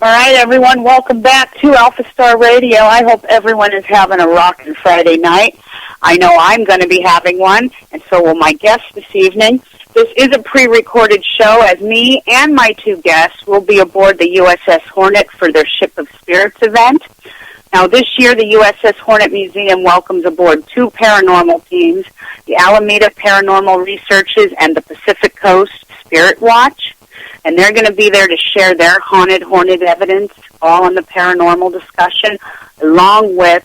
All right, everyone, welcome back to Alpha Star Radio. I hope everyone is having a rockin' Friday night. I know I'm going to be having one, and so will my guests this evening. This is a pre-recorded show, as me and my two guests will be aboard the USS Hornet for their Ship of Spirits event. Now, this year, the USS Hornet Museum welcomes aboard two paranormal teams, the Alameda Paranormal Researches and the Pacific Coast Spirit Watch. And they're going to be there to share their haunted Hornet evidence, all in the paranormal discussion, along with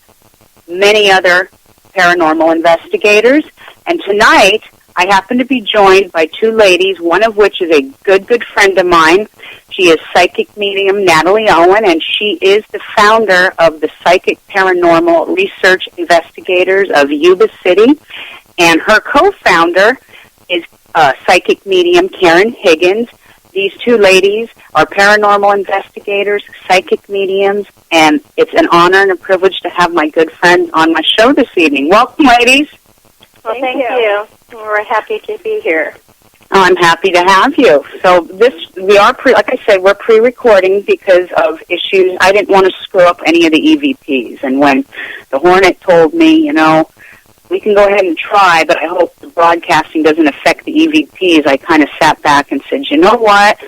many other paranormal investigators. And tonight, I happen to be joined by two ladies, one of which is a good friend of mine. She is psychic medium Natalie Owen, and she is the founder of the Psychic Paranormal Research Investigators of Yuba City. And her co-founder is psychic medium Karen Higgins. These two ladies are paranormal investigators, psychic mediums, and it's an honor and a privilege to have my good friends on my show this evening. Welcome, ladies. Well, thank you. We're happy to be here. I'm happy to have you. So we are like I said, we're pre-recording because of issues. I didn't want to screw up any of the EVPs, and when the Hornet told me, we can go ahead and try, but I hope the broadcasting doesn't affect the EVPs, I kind of sat back and said, you know what?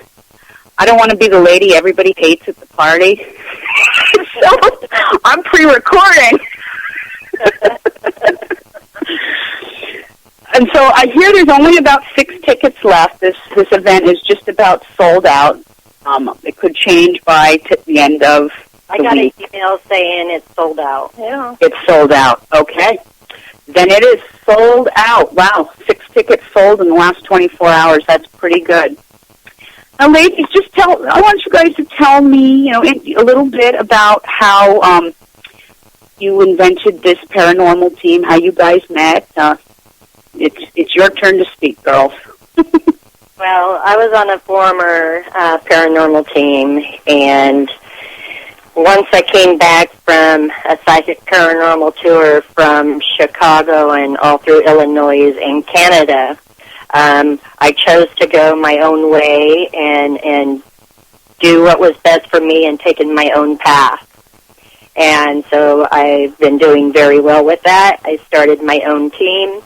I don't want to be the lady everybody hates at the party. So I'm pre-recording. And so I hear there's only about 6 tickets left. This event is just about sold out. It could change by the end of I got an email saying it's sold out. Yeah. It's sold out. Okay. Then it is sold out. Wow, 6 tickets sold in the last 24 hours. That's pretty good. Now, ladies, I want you guys to tell me, a little bit about how you invented this paranormal team, how you guys met. It's your turn to speak, girls. Well, I was on a former paranormal team, and once I came back from a psychic paranormal tour from Chicago and all through Illinois and Canada, I chose to go my own way and do what was best for me and taking my own path. And so I've been doing very well with that. I started my own team.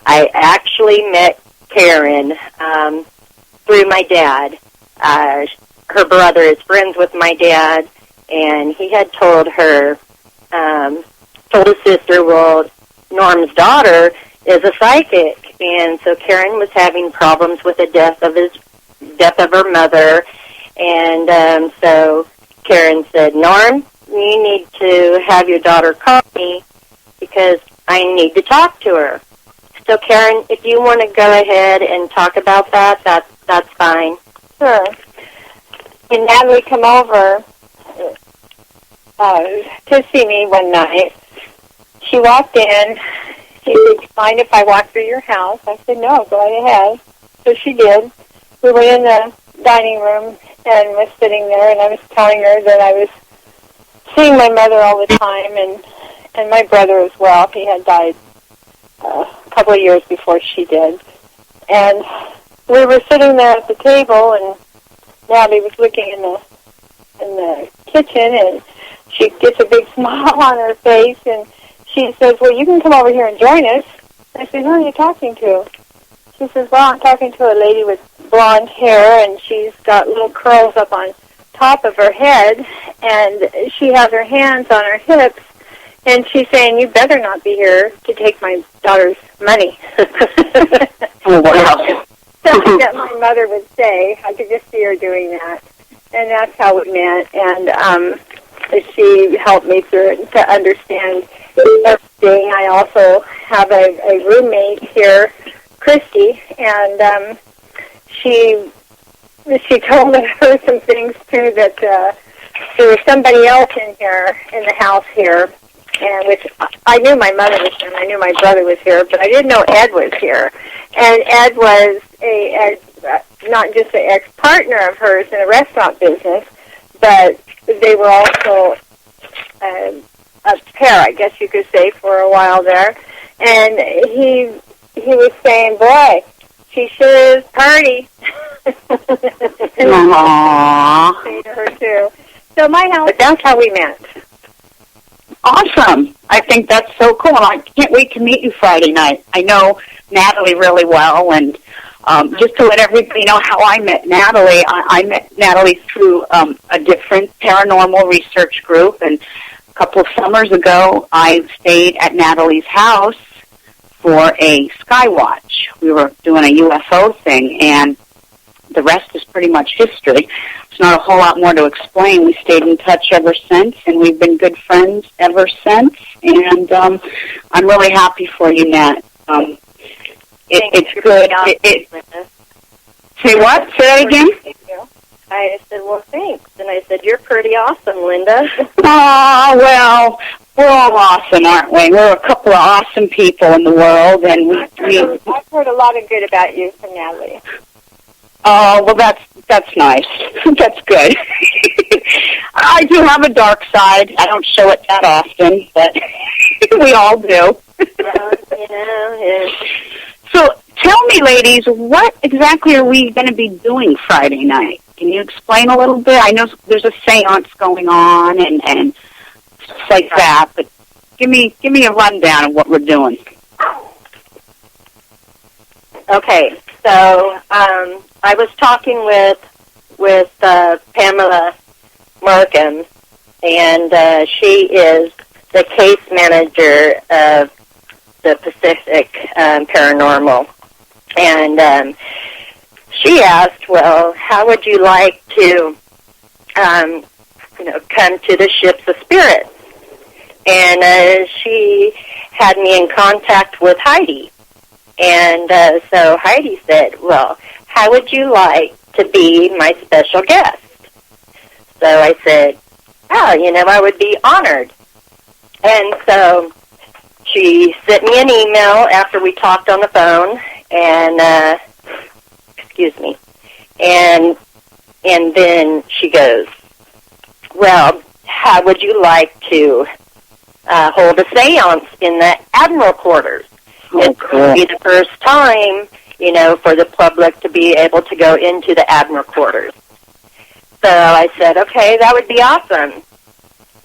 I actually met Karen through my dad. Her brother is friends with my dad, and he had told his sister, well, Norm's daughter is a psychic, and so Karen was having problems with the death of her mother, and so Karen said, Norm, you need to have your daughter call me because I need to talk to her. So, Karen, if you want to go ahead and talk about that, that's fine. Sure. And Natalie come over to see me one night. She walked in. She said, mind if I walk through your house? I said, no, go right ahead. So she did. We were in the dining room and was sitting there, and I was telling her that I was seeing my mother all the time and my brother as well. He had died a couple of years before she did. And we were sitting there at the table, and Natalie was looking in the kitchen, and she gets a big smile on her face, and she says, well, you can come over here and join us. I said, who are you talking to? She says, well, I'm talking to a lady with blonde hair, and she's got little curls up on top of her head, and she has her hands on her hips, and she's saying, you better not be here to take my daughter's money. Oh, wow. Something that my mother would say. I could just see her doing that. And that's how we met. And she helped me through it to understand everything. I also have a roommate here, Christy, and she told her some things, too, that there was somebody else in here, in the house here, and which I knew my mother was here, and I knew my brother was here, but I didn't know Ed was here. And Ed was not just an ex-partner of hers in a restaurant business, but they were also a pair, I guess you could say, for a while there. And he was saying, boy, she sure is party. Aww. Say to her, too. So my house. But that's how we met. Awesome. I think that's so cool. I can't wait to meet you Friday night. I know Natalie really well, and just to let everybody know how I met Natalie, I met Natalie through a different paranormal research group, and a couple of summers ago, I stayed at Natalie's house for a sky watch. We were doing a UFO thing, and the rest is pretty much history. There's not a whole lot more to explain. We stayed in touch ever since, and we've been good friends ever since, and I'm really happy for you, Nat. It's good. Say what? Say that again? I said, well, thanks. And I said, you're pretty awesome, Linda. Oh, well, we're all awesome, aren't we? We're a couple of awesome people in the world, and I've heard a lot of good about you from Natalie. Oh, well, that's nice. That's good. I do have a dark side. I don't show it that often, but we all do. Yeah. So tell me, ladies, what exactly are we going to be doing Friday night? Can you explain a little bit? I know there's a seance going on and stuff like that, but give me a rundown of what we're doing. Okay, so I was talking with Pamela Markham, and she is the case manager of the Pacific Paranormal, and she asked, well, how would you like to, come to the Ships of Spirits? And she had me in contact with Heidi. And so Heidi said, well, how would you like to be my special guest? So I said, I would be honored. And so she sent me an email after we talked on the phone, and, and then she goes, well, how would you like to hold a seance in the Admiral Quarters? It's going to be the first time, for the public to be able to go into the Admiral Quarters. So I said, okay, that would be awesome.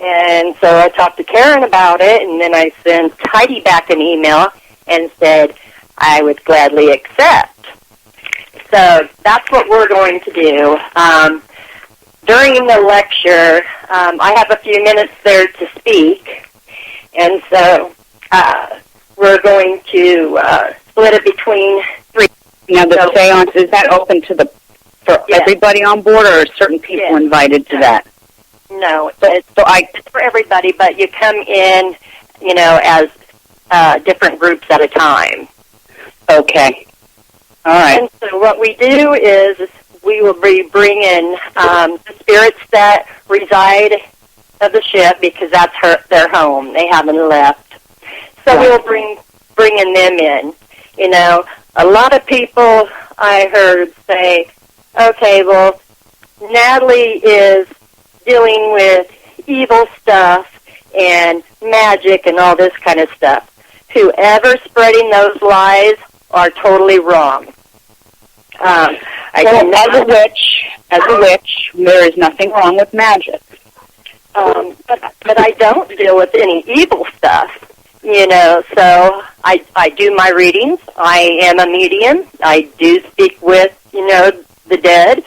And so I talked to Karen about it, and then I sent Heidi back an email and said I would gladly accept. So that's what we're going to do. During the lecture, I have a few minutes there to speak, and so we're going to split it between three. Now, the seance, is that open to for everybody on board, or are certain people invited to that? No, it's for everybody, but you come in, as different groups at a time. Okay. All right. And so what we do is we will be bringing the spirits that reside of the ship, because that's their home. They haven't left. So we will bringing them in. A lot of people I heard say, okay, well, Natalie is dealing with evil stuff and magic and all this kind of stuff. Whoever's spreading those lies are totally wrong. As a witch, there is nothing wrong with magic. But I don't deal with any evil stuff, so I do my readings. I am a medium. I do speak with, the dead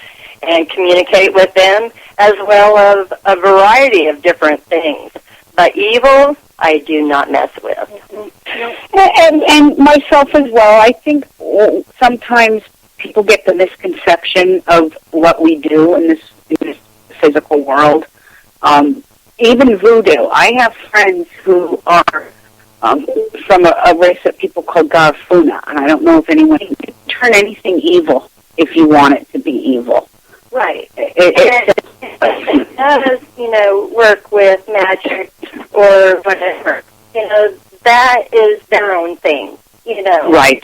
and communicate with them, as well as a variety of different things. But evil, I do not mess with. Mm-hmm. And myself as well. I think sometimes people get the misconception of what we do in this physical world. Even voodoo. I have friends who are from a race that people call Garfuna, and I don't know if anyone can turn anything evil if you want it to be evil. Right. It does, work with magic or whatever. That is their own thing, Right.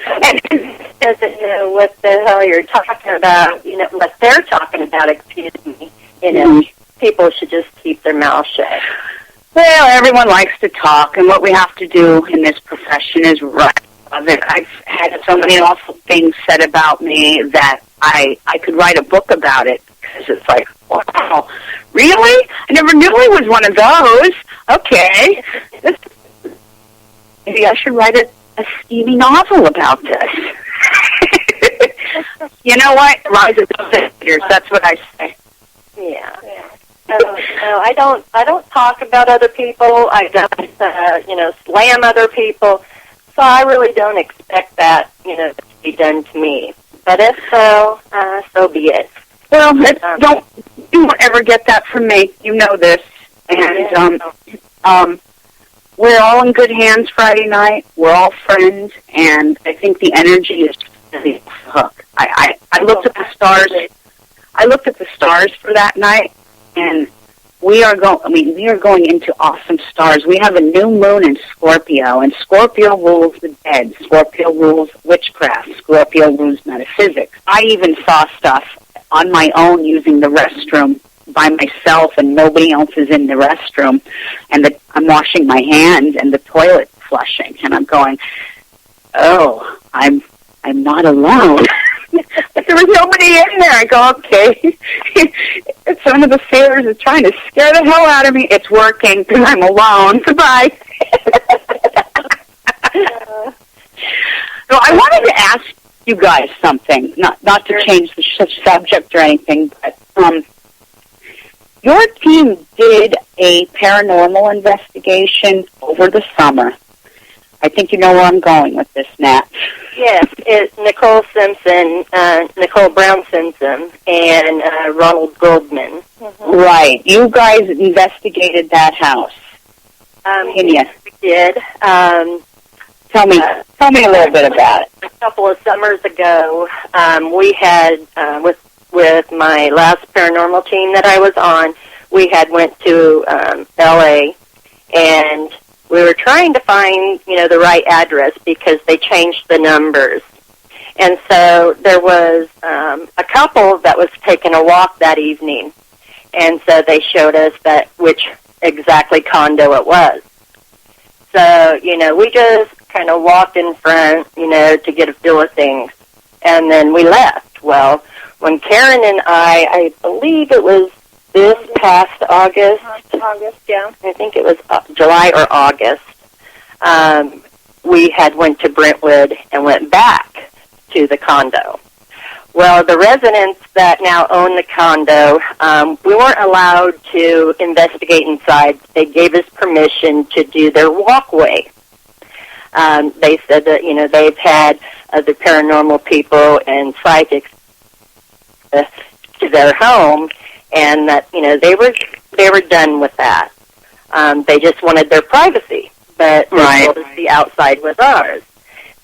And it doesn't know what the hell you're talking about, what they're talking about, excuse me. People should just keep their mouth shut. Well, everyone likes to talk, and what we have to do in this profession is write. I've had so many awful things said about me that I could write a book about it, because it's like, wow, really? I never knew he was one of those. Okay. Maybe I should write a steamy novel about this. You know what? Rise of the figures. That's what I say. Yeah. No, I don't talk about other people. I don't, slam other people. So I really don't expect that, to be done to me. But if so, so be it. Well, you won't ever get that from me. You know this. And we're all in good hands Friday night. We're all friends, and I think the energy is really hook. I looked at the stars. I looked at the stars for that night, and we are going into awesome stars. We have a new moon in Scorpio, and Scorpio rules the dead. Scorpio rules witchcraft. Scorpio rules metaphysics. I even saw stuff on my own using the restroom by myself, and nobody else is in the restroom, and I'm washing my hands and the toilet flushing, and I'm going, oh, I'm not alone. But there was nobody in there. I go, okay. It's one of the sailors is trying to scare the hell out of me. It's working because I'm alone. Goodbye. So I wanted to ask you guys something, not to change the subject or anything, but your team did a paranormal investigation over the summer. I think you know where I'm going with this, Nat. Yes, it's Nicole Brown Simpson, and Ronald Goldman. Mm-hmm. Right. You guys investigated that house. Yes, we did. Tell me a little bit about it. A couple of summers ago, we had, with my last paranormal team that I was on, we had went to L.A., and we were trying to find, the right address because they changed the numbers. And so there was a couple that was taking a walk that evening, and so they showed us which exactly condo it was. So, we just kind of walked in front, to get a feel of things, and then we left. Well, when Karen and I believe it was this past August, yeah. I think it was July or August. We had went to Brentwood and went back to the condo. Well, the residents that now own the condo, we weren't allowed to investigate inside. They gave us permission to do their walkway. They said that, they've had the paranormal people and psychics to their home, and that, they were done with that. They just wanted their privacy, but they told us the outside was ours.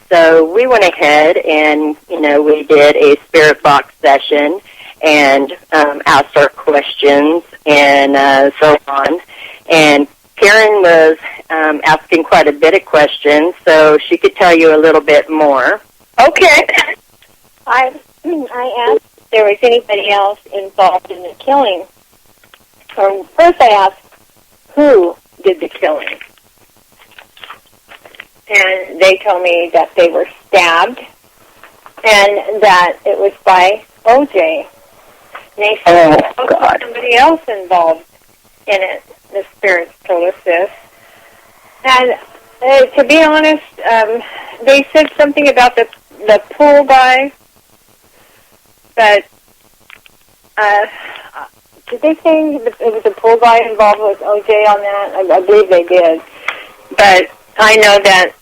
So we went ahead and, we did a spirit box session and asked our questions and so on. And Karen was asking quite a bit of questions, so she could tell you a little bit more. Okay. I asked if there was anybody else involved in the killing. Or first I asked who did the killing. And they told me that they were stabbed and that it was by O.J. And they said somebody else involved in it. The spirits told us this. And to be honest, they said something about the pool guy, but did they say it was the pool guy involved with O.J. on that? I believe they did. But I know that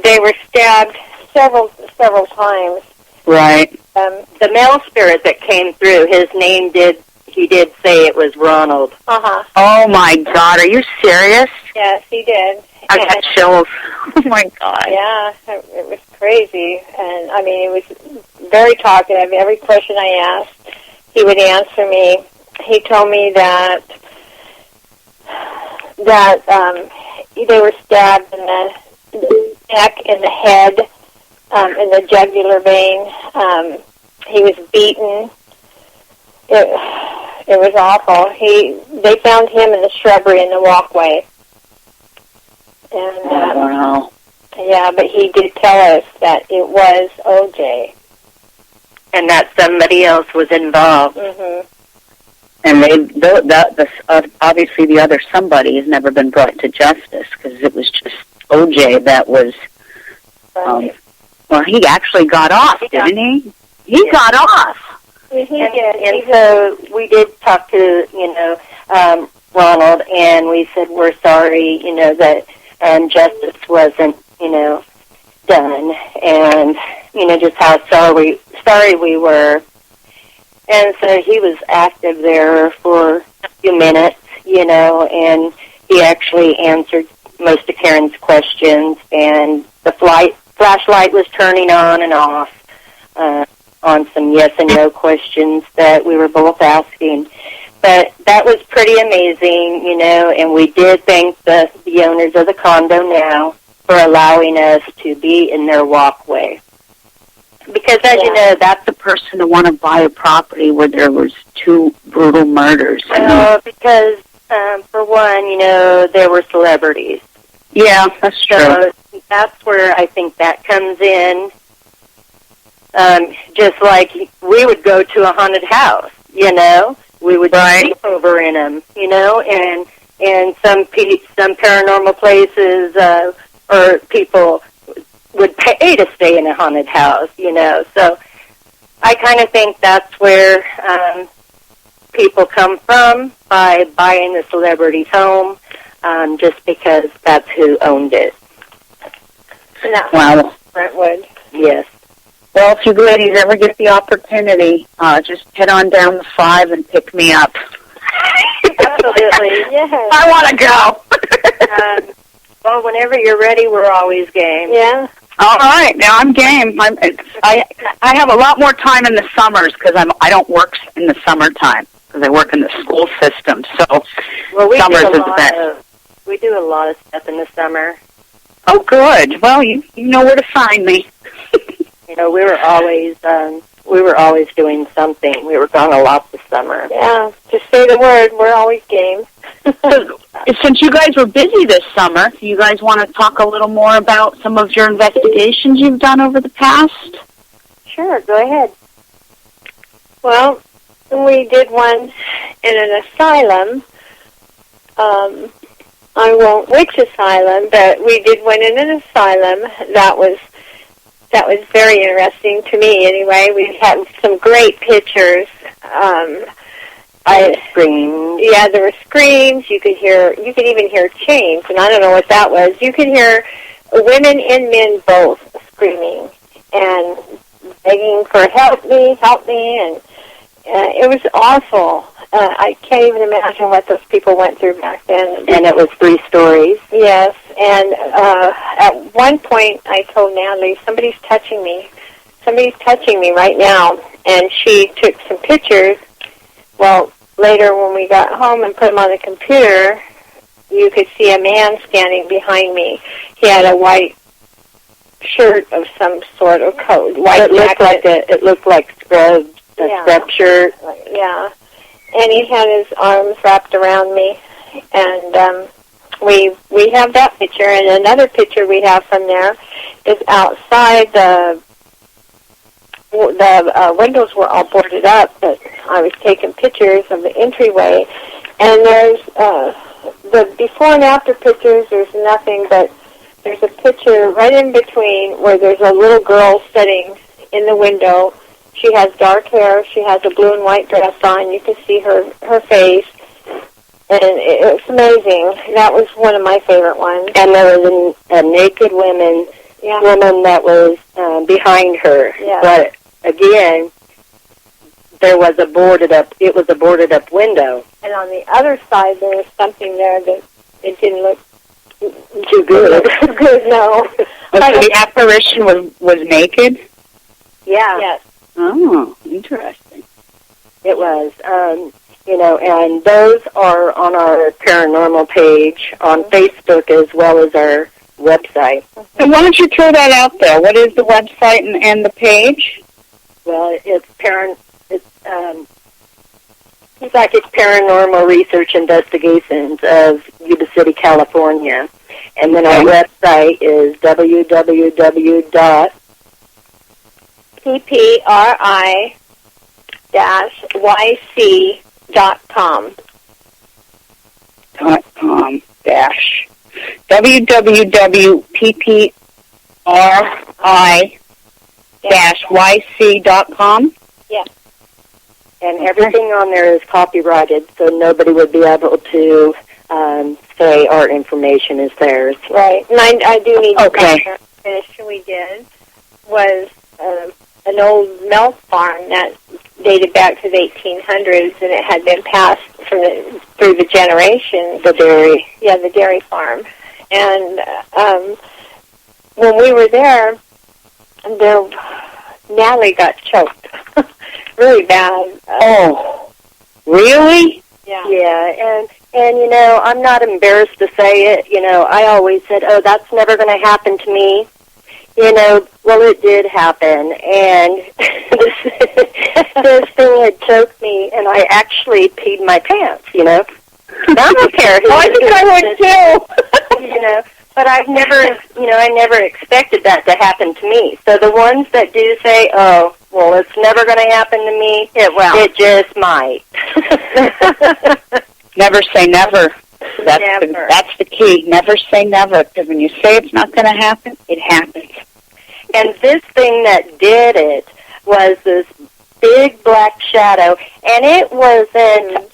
they were stabbed several times. Right. The male spirit that came through, his name did say it was Ronald. Uh-huh. Oh, my God. Are you serious? Yes, he did. I got chills. Oh, my God. Yeah, it was crazy. And, I mean, it was very talkative. Every question I asked, he would answer me. He told me that they were stabbed in the neck, in the head, in the jugular vein. He was beaten. It was awful. They found him in the shrubbery in the walkway. And wow. Yeah, but he did tell us that it was O.J. And that somebody else was involved. Mm-hmm. And obviously the other somebody has never been brought to justice because it was just O.J. that was. Well, he actually got off, didn't he? He got off. He did. And so we did talk to Ronald, and we said we're sorry, that justice wasn't done, and just how sorry we were. And so he was active there for a few minutes, and he actually answered most of Karen's questions, and the flashlight was turning on and off on some yes and no questions that we were both asking. But that was pretty amazing, and we did thank the owners of the condo now for allowing us to be in their walkway. Because, as you know, that's the person to want to buy a property where there was 2 brutal murders. Because, for one, there were celebrities. Yeah, that's true. So that's where I think that comes in. Just like we would go to a haunted house, we would sleep over in them, and some paranormal places or people would pay to stay in a haunted house, So I kind of think that's where people come from by buying the celebrity's home, just because that's who owned it. Wow. Brentwood. Yes. Well, if you ladies ever get the opportunity, just head on down the 5 and pick me up. Absolutely. Yes. I want to go. Well, whenever you're ready, we're always game. Yeah. All right, now I'm game. I have a lot more time in the summers because I don't work in the summertime because I work in the school system. So summers is the best. We do a lot of stuff in the summer. Oh, good. Well, you know where to find me. We were always doing something. We were gone a lot this summer. Yeah, just say the word. We're always game. So, since you guys were busy this summer, do you guys want to talk a little more about some of your investigations you've done over the past? Sure, go ahead. Well, we did one in an asylum. I won't which asylum, but we did one in an asylum that was very interesting to me. Anyway, we had some great pictures. Screams. Yeah, there were screams. You could even hear chains, and I don't know what that was. You could hear women and men both screaming and begging for help me, and it was awful. I can't even imagine what those people went through back then. And it was 3 stories. Yes, and at one point I told Natalie, somebody's touching me right now, and she took some pictures. Well, later when we got home and put them on the computer, you could see a man standing behind me. He had a white shirt of some sort of coat. It looked like scrub shirt. Yeah. And he had his arms wrapped around me, and we have that picture. And another picture we have from there is outside. The windows were all boarded up, but I was taking pictures of the entryway. And there's the before and after pictures. There's nothing, but there's a picture right in between where there's a little girl sitting in the window. She has dark hair. She has a blue and white dress on. You can see her face. And it was amazing. That was one of my favorite ones. And there was a naked woman that was behind her. Yeah. But again, it was a boarded up window. And on the other side, there was something there that it didn't look too good. Good, no. So the apparition was naked? Yeah. Yes. Oh, interesting. It was. And those are on our paranormal page on Facebook as well as our website. And why don't you throw that out there? What is the website and the page? Well, it's Paranormal Research Investigations of Yuba City, California. And then our website is www.ppri-yc.com. .com. .com dash www.ppri-yc.com. Yes. And everything on there is copyrighted, so nobody would be able to say our information is theirs. Right. And I do need Okay. to finish. We did was an old milk farm that dated back to the 1800s, and it had been passed through the generations. The dairy. Yeah, the dairy farm. And when we were there, Natalie got choked really bad. Oh, really? Yeah. Yeah, and you know, I'm not embarrassed to say it. You know, I always said, "Oh, that's never going to happen to me." You know, well, it did happen, and this thing had choked me, and I actually peed my pants. You know, I don't care. Oh, I think I would too. You know, but I never expected that to happen to me. So the ones that do say, "Oh, well, it's never going to happen to me," it just might. Never say never. Never. That's the key. Never say never, because when you say it's not going to happen, it happens. And this thing that did it was this big black shadow, and it wasn't,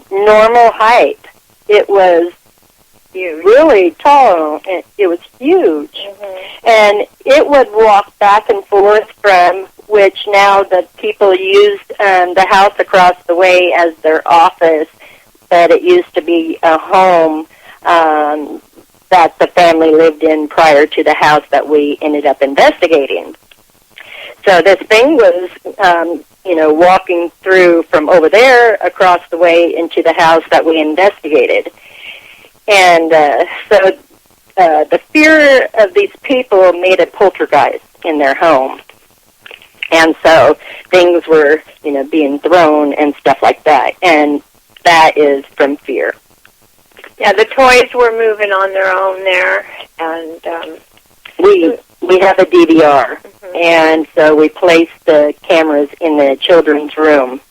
normal height. It was Huge. really tall. It was huge. Mm-hmm. And it would walk back and forth from which now the people used the house across the way as their office, but it used to be a home that the family lived in prior to the house that we ended up investigating. So this thing was, walking through from over there across the way into the house that we investigated. And so the fear of these people made a poltergeist in their home. And so things were, being thrown and stuff like that. And that is from fear. Yeah, the toys were moving on their own there, and we have a DVR, and so we placed the cameras in the children's room,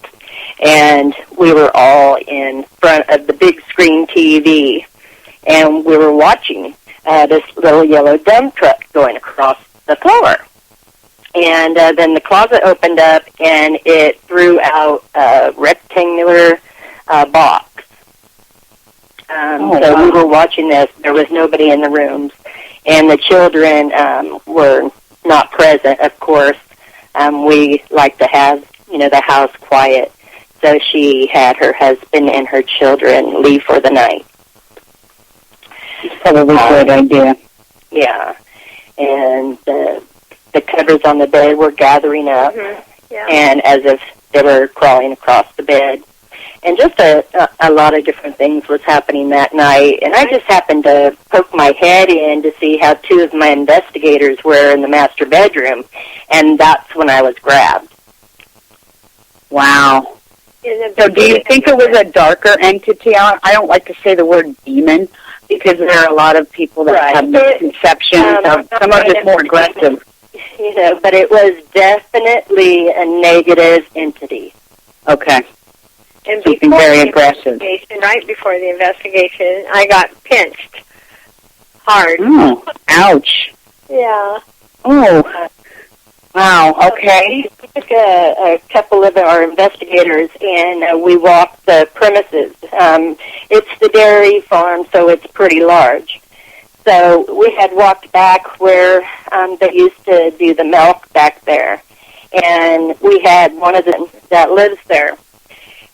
and we were all in front of the big screen TV, and we were watching this little yellow dump truck going across the floor. And then the closet opened up, and it threw out a rectangular box. So we were watching this. There was nobody in the rooms, and the children were not present, of course. We like to have, the house quiet. So she had her husband and her children leave for the night. Probably a good idea. Yeah. And the covers on the bed were gathering up, and as if they were crawling across the bed. And just a lot of different things was happening that night. And I just happened to poke my head in to see how two of my investigators were in the master bedroom. And that's when I was grabbed. Wow. So do you think it was a darker entity? I don't like to say the word demon, because there are a lot of people that have misconceptions. Some are just more aggressive. But it was definitely a negative entity. Okay. And something very aggressive. Right before the investigation, I got pinched hard. Oh, ouch. Yeah. Oh, wow, okay. We took a couple of our investigators, and we walked the premises. It's the dairy farm, so it's pretty large. So we had walked back where they used to do the milk back there, and we had one of them that lives there.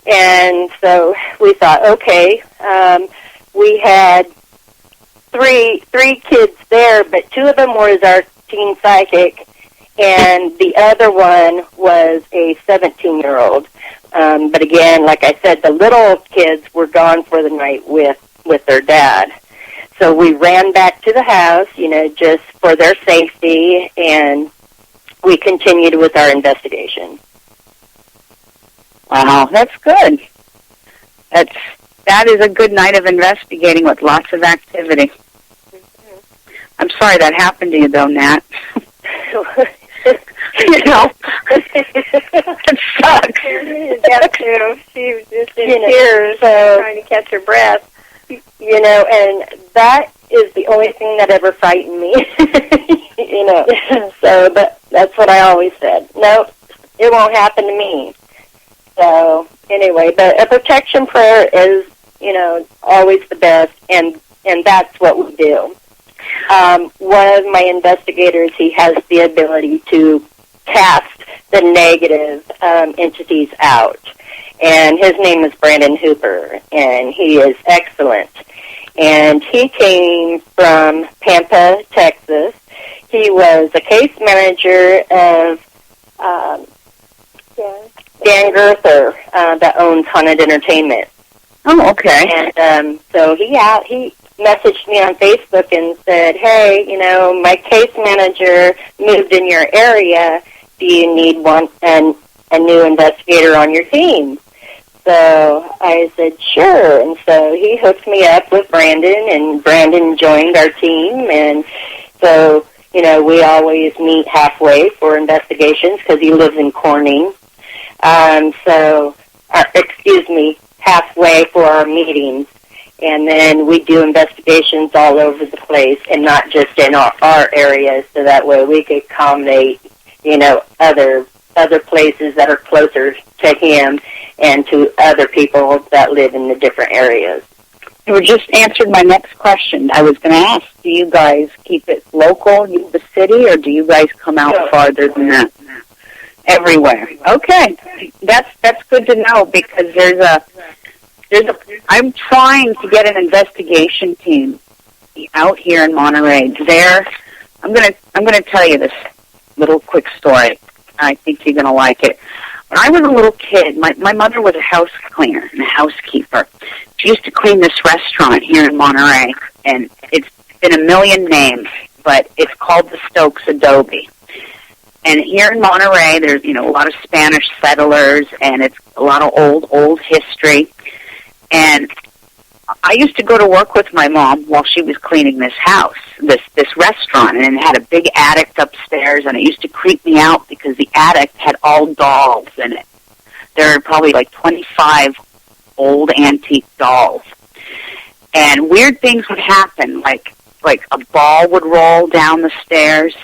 And so we thought, okay, we had three kids there, but two of them was our teen psychic, and the other one was a 17-year-old. But again, like I said, the little kids were gone for the night with their dad. So we ran back to the house, just for their safety, and we continued with our investigation. Wow, that's good. That is a good night of investigating with lots of activity. I'm sorry that happened to you, though, Nat. It sucks. That too. She was just in tears, trying to catch her breath. You know, and that is the only thing that ever frightened me. You know, so that's what I always said. Nope, it won't happen to me. So anyway, but a protection prayer is, you know, always the best, and that's what we do. One of my investigators, he has the ability to cast the negative entities out. And his name is Brandon Hooper, and he is excellent. And he came from Pampa, Texas. He was a case manager of Dan Gerther, that owns Haunted Entertainment. Oh, okay. And so he messaged me on Facebook and said, hey, you know, my case manager moved in your area. Do you need a new investigator on your team? So I said, sure. And so he hooked me up with Brandon, and Brandon joined our team. And so, you know, we always meet halfway for investigations because he lives in Corning. Halfway for our meetings. And then we do investigations all over the place and not just in our areas, so that way we could accommodate, you know, other places that are closer to him and to other people that live in the different areas. You just answered my next question. I was going to ask, do you guys keep it local, the city, or do you guys come out farther than that? Everywhere. Okay. That's good to know, because I'm trying to get an investigation team out here in Monterey. I'm going to tell you this little quick story. I think you're going to like it. When I was a little kid, my mother was a house cleaner and a housekeeper. She used to clean this restaurant here in Monterey, and it's been a million names, but it's called the Stokes Adobe. And here in Monterey, there's, you know, a lot of Spanish settlers, and it's a lot of old history. And I used to go to work with my mom while she was cleaning this house, this restaurant, and it had a big attic upstairs, and it used to creep me out because the attic had all dolls in it. There are probably like 25 old antique dolls. And weird things would happen, like a ball would roll down the stairs,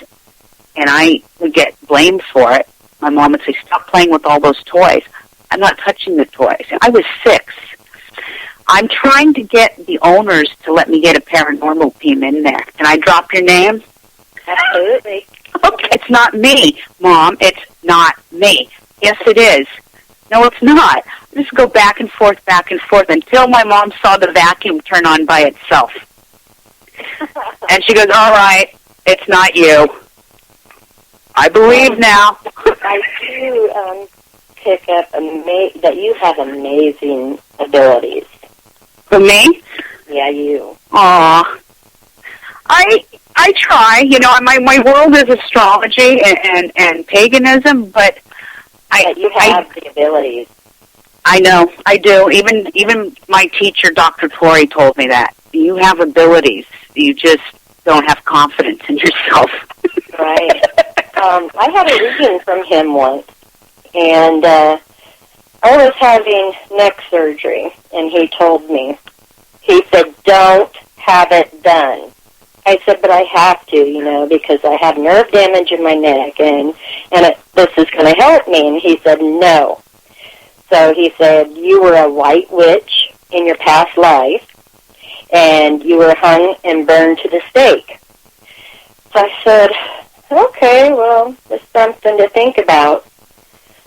and I would get blamed for it. My mom would say, stop playing with all those toys. I'm not touching the toys. I was 6. I'm trying to get the owners to let me get a paranormal team in there. Can I drop your name? Absolutely. Okay, it's not me, Mom. It's not me. Yes, it is. No, it's not. Just go back and forth until my mom saw the vacuum turn on by itself. And she goes, all right, it's not you. I believe now. I do pick up that you have amazing abilities. For me? Yeah, you. Aw. I try. You know, my world is astrology and paganism, but you have the abilities. I know, I do. Even my teacher, Dr. Torrey, told me that. You have abilities. You just don't have confidence in yourself. Right. I had a reading from him once, and I was having neck surgery, and he told me. He said, don't have it done. I said, but I have to, you know, because I have nerve damage in my neck, and this is going to help me. And he said, no. So he said, you were a white witch in your past life, and you were hung and burned to the stake. So I said, okay, well, there's something to think about.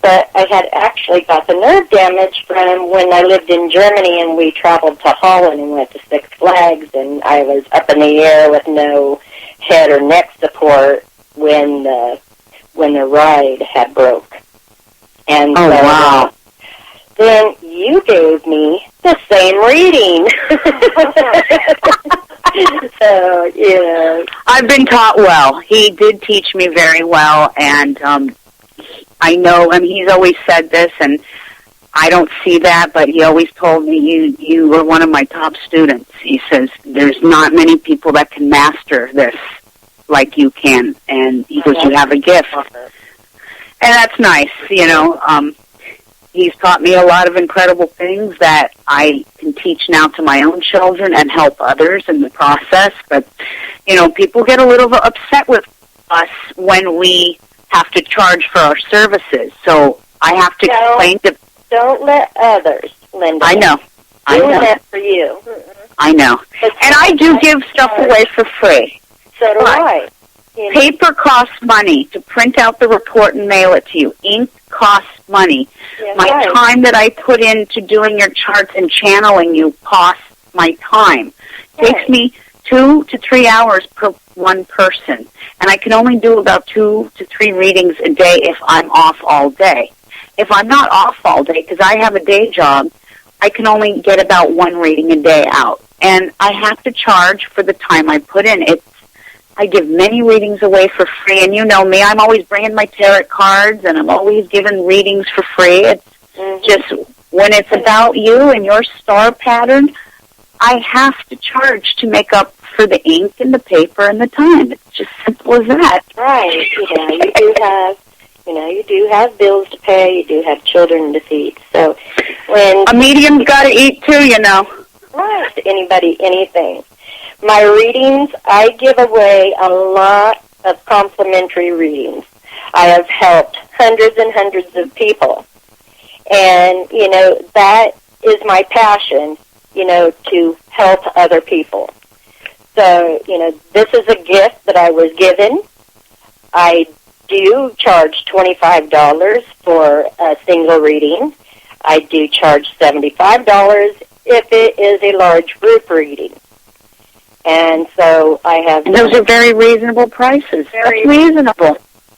But I had actually got the nerve damage from when I lived in Germany, and we traveled to Holland and went to Six Flags, and I was up in the air with no head or neck support when the ride had broke. And oh, wow. Then you gave me the same reading. So, you know. I've been taught well. He did teach me very well, and I know, and he's always said this, and I don't see that, but he always told me, you were one of my top students. He says, there's not many people that can master this like you can, and he goes, you have a gift. that's nice, you know. He's taught me a lot of incredible things that I can teach now to my own children and help others in the process. But, you know, people get a little upset with us when we have to charge for our services. So I have to explain to... Don't let others, Linda. I know. Doing that for you. I know. And I do give stuff away for free. So do I. Paper costs money to print out the report and mail it to you. Ink costs money. Yes, my time that I put into doing your charts and channeling you costs my time. It takes me 2 to 3 hours per one person. And I can only do about 2 to 3 readings a day if I'm off all day. If I'm not off all day, because I have a day job, I can only get about 1 reading a day out. And I have to charge for the time I put in. I give many readings away for free, and you know me, I'm always bringing my tarot cards, and I'm always giving readings for free. It's just, when it's about you and your star pattern, I have to charge to make up for the ink and the paper and the time. It's just simple as that. Right. You do have bills to pay, you do have children to feed. So when... A medium's got to eat too, you know. Right. Anybody, anything. My readings, I give away a lot of complimentary readings. I have helped hundreds and hundreds of people. And, you know, that is my passion, you know, to help other people. So, you know, this is a gift that I was given. I do charge $25 for a single reading. I do charge $75 if it is a large group reading. And so I have... And those are very reasonable prices. That's reasonable.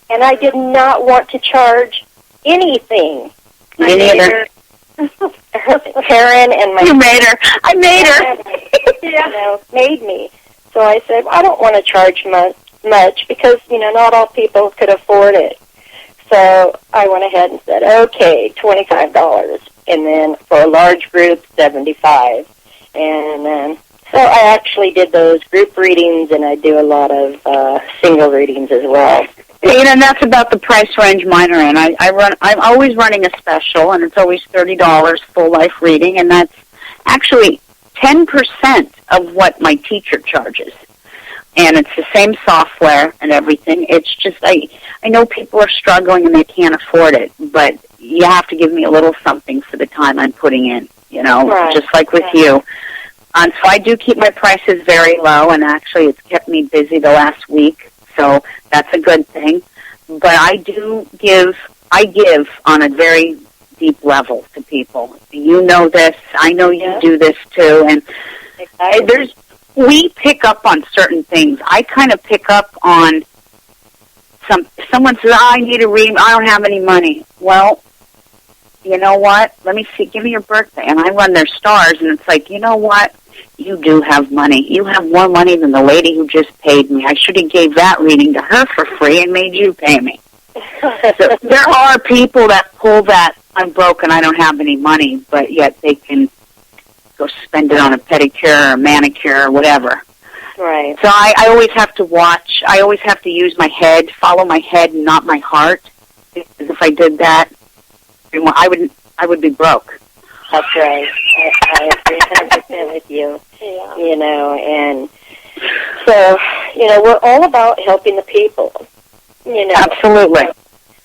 And I did not want to charge anything. Me neither. Karen and my... You made her. I made her. You know, made me. So I said, I don't want to charge much because, you know, not all people could afford it. So I went ahead and said, okay, $25. And then for a large group, $75. And so I actually did those group readings, and I do a lot of single readings as well. You know, and that's about the price range mine are in. I'm always running a special, and it's always $30 full life reading, and that's actually 10% of what my teacher charges. And it's the same software and everything. It's just, I know people are struggling and they can't afford it, but you have to give me a little something for the time I'm putting in, you know, just like with you. So I do keep my prices very low, and actually it's kept me busy the last week, so that's a good thing. But I give on a very deep level to people. You know this. I know you do this too. And we pick up on certain things. I kind of pick up on someone says, I need a reading, I don't have any money. Well, you know what? Let me see, give me your birthday. And I run their stars, and it's like, you know what? You do have money. You have more money than the lady who just paid me. I should have gave that reading to her for free and made you pay me. So there are people that pull that, I'm broke and I don't have any money, but yet they can go spend it on a pedicure or a manicure or whatever. Right. So I always have to watch. I always have to use my head, follow my head and not my heart. Because if I did that, I would be broke. That's right. I agree 100% with you. Yeah. You know, and so, you know, we're all about helping the people. You know. Absolutely.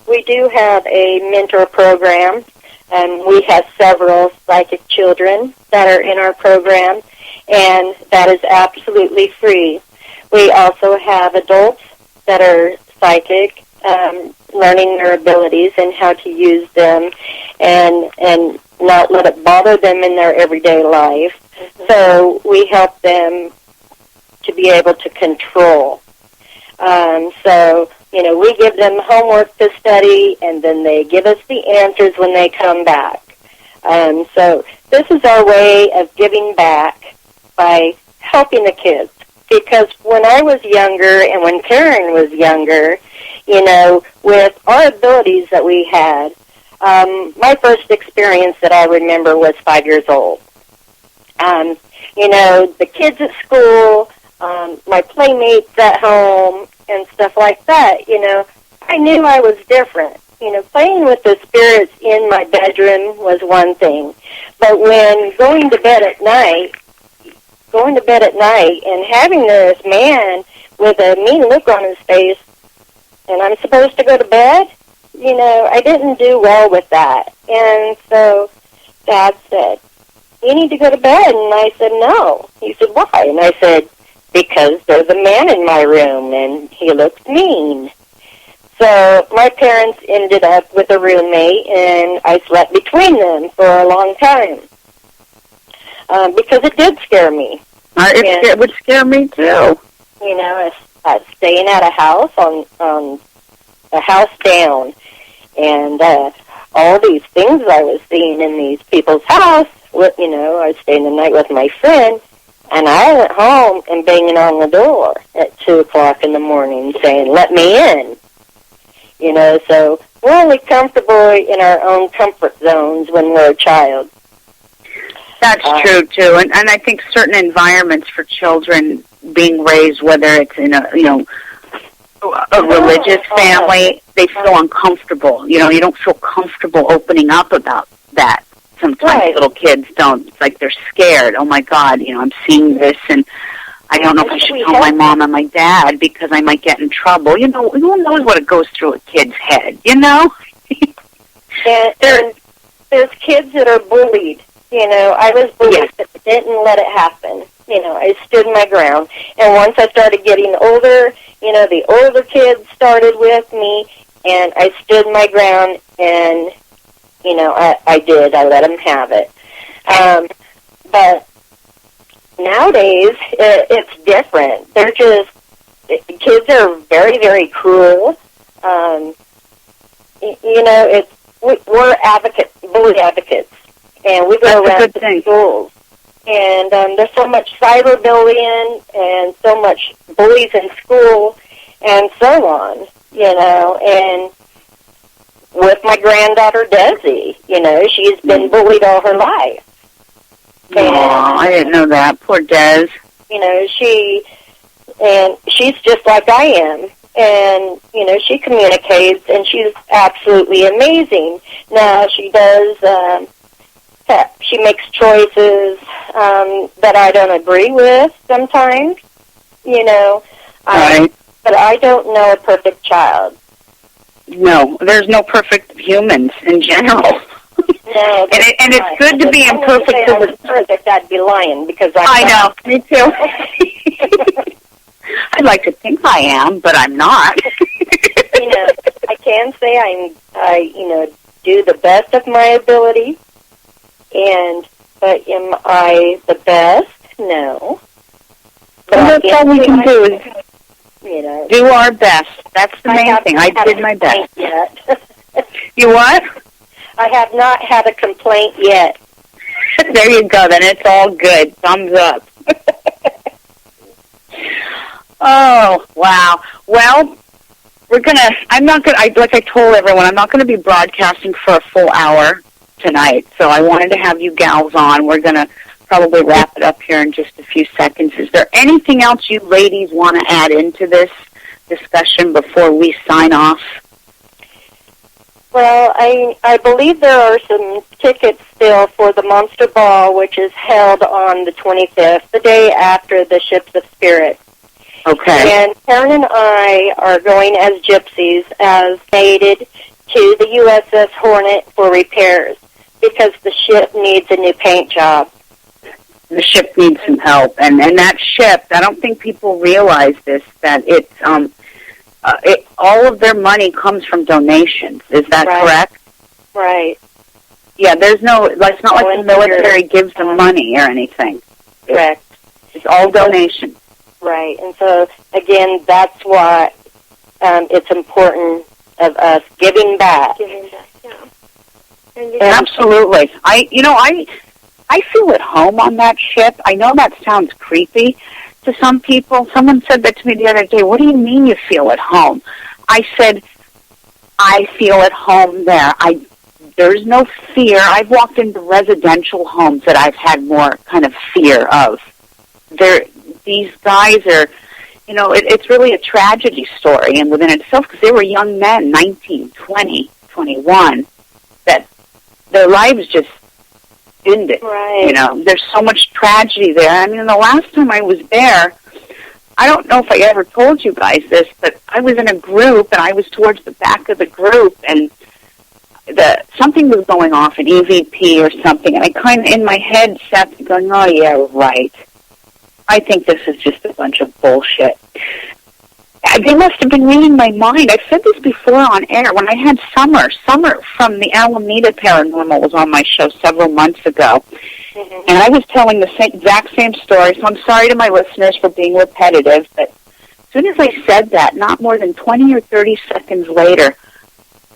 We do have a mentor program, and we have several psychic children that are in our program, and that is absolutely free. We also have adults that are psychic, learning their abilities and how to use them and not let it bother them in their everyday life. Mm-hmm. So we help them to be able to control. So, you know, we give them homework to study, and then they give us the answers when they come back. So this is our way of giving back by helping the kids. Because when I was younger and when Karen was younger, you know, with our abilities that we had, my first experience that I remember was 5 years old. You know, the kids at school, my playmates at home, and stuff like that, you know, I knew I was different. playing with the spirits in my bedroom was one thing. But when going to bed at night and having this man with a mean look on his face, and I'm supposed to go to bed, I didn't do well with that. And so Dad said, "You need to go to bed." And I said, "No." He said, "Why?" And I said, "Because there's a man in my room, and he looks mean." So my parents ended up with a roommate, and I slept between them for a long time because it did scare me. It would scare me too. I was staying at a house on a house down, and all these things I was seeing in these people's house. I was staying the night with my friend, and I went home and banging on the door at 2 o'clock in the morning saying, "Let me in." So we're only comfortable in our own comfort zones when we're a child. That's true, too. And I think certain environments for children being raised, whether it's in a religious family, they feel uncomfortable. You don't feel comfortable opening up about that. Sometimes little kids don't. It's like they're scared. Oh, my God, I'm seeing this, and I don't know if I should tell my mom and my dad because I might get in trouble. Who knows what it goes through a kid's head, And there's kids that are bullied. I was bullied, but didn't let it happen. I stood my ground. And once I started getting older, the older kids started with me, and I stood my ground, and, I did. I let them have it. But nowadays, it's different. They're just, kids are very, very cruel. We're advocates, bully advocates, and we go around to schools. And there's so much cyberbullying and so much bullies in school and so on, and with my granddaughter, Desi, she's been bullied all her life. Oh, I didn't know that. Poor Des. She's just like I am. And, she communicates, and she's absolutely amazing. Now, she does, she makes choices that I don't agree with sometimes, Right. But I don't know a perfect child. No, there's no perfect humans in general. No, and it's good to be imperfect. If I was perfect, I'd be lying because I know. Me too. I'd like to think I am, but I'm not. I can say I do the best of my ability, but am I the best? No. But that's all we can do is do our best. That's the main thing. I did my best. Yet. You what? I have not had a complaint yet. There you go. Then it's all good. Thumbs up. Oh, wow. Well, like I told everyone, I'm not going to be broadcasting for a full hour tonight, so I wanted to have you gals on. We're going to probably wrap it up here in just a few seconds. Is there anything else you ladies want to add into this discussion before we sign off? Well, I believe there are some tickets still for the Monster Ball, which is held on the 25th, the day after the Ships of Spirit. Okay. And Karen and I are going as gypsies, as mated to the USS Hornet for repairs, because the ship needs a new paint job. The ship needs some help, and that ship, I don't think people realize this, that it's all of their money comes from donations. Is that correct? Right. Yeah, it's not like the military gives them money or anything. Correct. It's all donations. Right, and so, again, that's why it's important of us giving back. Absolutely. I feel at home on that ship. I know that sounds creepy to some people. Someone said that to me the other day. What do you mean you feel at home? I said, I feel at home there. There's no fear. I've walked into residential homes that I've had more kind of fear of. These guys are, it's really a tragedy story and within itself, because they were young men, 19, 20, 2021 that their lives just ended. Right. You know, there's so much tragedy there. I mean, the last time I was there, I don't know if I ever told you guys this, but I was in a group, and I was towards the back of the group, and something was going off, an EVP or something, and I kind of, in my head, sat there going, oh, yeah, right. I think this is just a bunch of bullshit. They must have been reading my mind. I've said this before on air. When I had Summer from the Alameda Paranormal was on my show several months ago. Mm-hmm. And I was telling the exact same story, so I'm sorry to my listeners for being repetitive, but as soon as I said that, not more than 20 or 30 seconds later,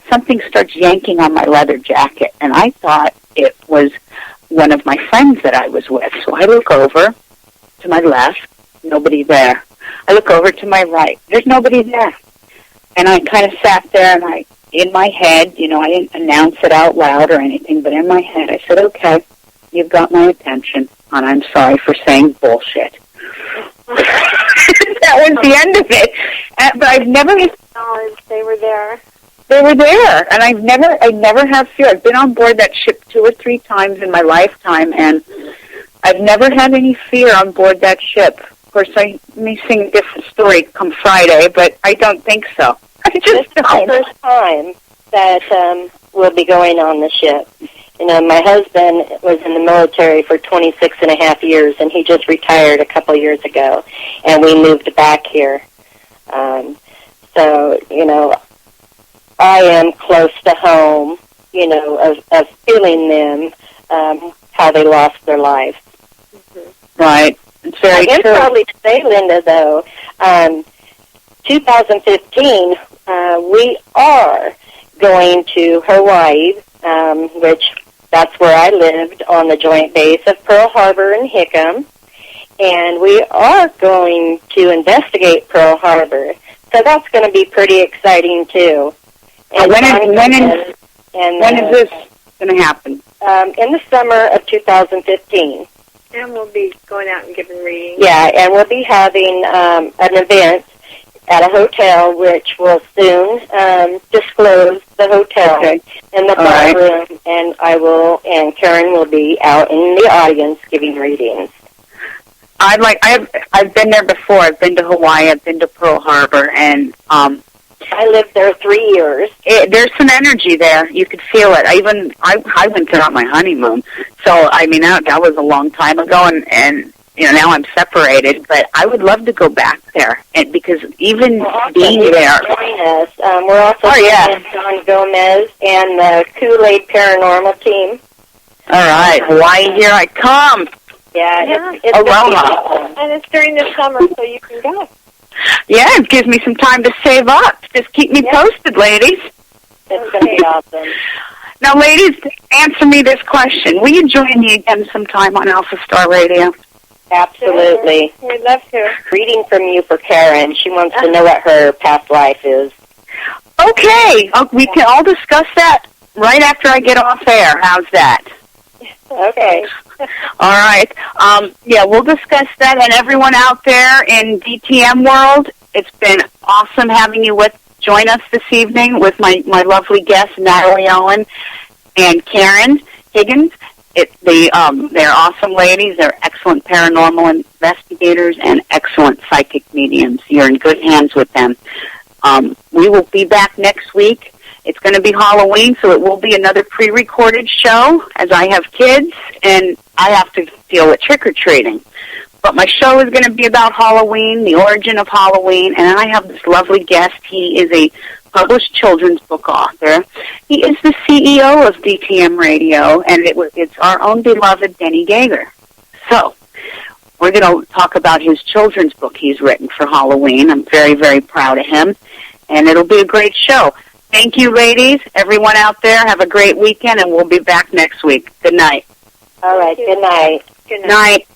something starts yanking on my leather jacket, and I thought it was one of my friends that I was with. So I look over to my left, nobody there. I look over to my right, there's nobody there. And I kind of sat there, and in my head, you know, I didn't announce it out loud or anything, but in my head I said, okay, you've got my attention, and I'm sorry for saying bullshit. That was the end of it. But I've never acknowledged they were there. They were there, and I never have fear. I've been on board that ship 2 or 3 times in my lifetime, and I've never had any fear on board that ship. Of course, I may sing a different story come Friday, but I don't think so. I just don't. This is the first time that we'll be going on the ship. You know, my husband was in the military for 26 and a half years, and he just retired a couple years ago, and we moved back here. So, you know, I am close to home, you know, of feeling them, how they lost their lives. Mm-hmm. Right. It's very true. I am probably to say, Linda, though, 2015, we are going to Hawaii, which that's where I lived on the joint base of Pearl Harbor and Hickam, and we are going to investigate Pearl Harbor. So that's going to be pretty exciting, too. And when is this going to happen? In the summer of 2015. And we'll be going out and giving readings. Yeah, and we'll be having an event at a hotel, which will soon disclose the hotel and the ballroom, and Karen will be out in the audience giving readings. I've been there before. I've been to Hawaii. I've been to Pearl Harbor, and I lived there 3 years. There's some energy there. You could feel it. I went there on my honeymoon. So, I mean, that was a long time ago, and you know, now I'm separated, but I would love to go back there, and because even being there. Join us. We're also joining John Gomez and the Kool-Aid Paranormal team. All right, Hawaii, here I come. Yeah. It's Aloha. And it's during the summer, so you can go. Yeah, it gives me some time to save up. Just keep me posted, ladies. It's going to be awesome. Now, ladies, answer me this question. Will you join me again sometime on Alpha Star Radio? Absolutely. Sure. We'd love to. Reading from you for Karen. She wants to know what her past life is. Okay. We can all discuss that right after I get off air. How's that? Okay. All right. We'll discuss that. And everyone out there in DTM world, it's been awesome having you join us this evening with my lovely guests, Natalie Owen and Karen Higgins. They're awesome ladies. They're excellent paranormal investigators and excellent psychic mediums. You're in good hands with them. We will be back next week. It's going to be Halloween, so it will be another pre-recorded show, as I have kids, and I have to deal with trick-or-treating. But my show is going to be about Halloween, the origin of Halloween, and I have this lovely guest. He is a published children's book author. He is the CEO of DTM Radio, and it's our own beloved Denny Gager. So we're going to talk about his children's book he's written for Halloween. I'm very, very proud of him, and it'll be a great show. Thank you, ladies. Everyone out there, have a great weekend, and we'll be back next week. Good night. All right. Good night. Good night. Night.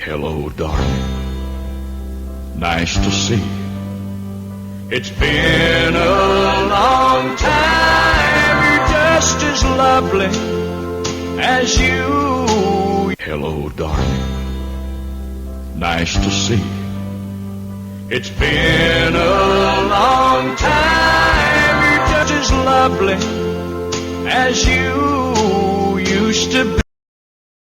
Hello, darling. Nice to see you. It's been a long time. You're just as lovely as you. Hello, darling. Nice to see you. It's been a long time. You're just as lovely as you used to be.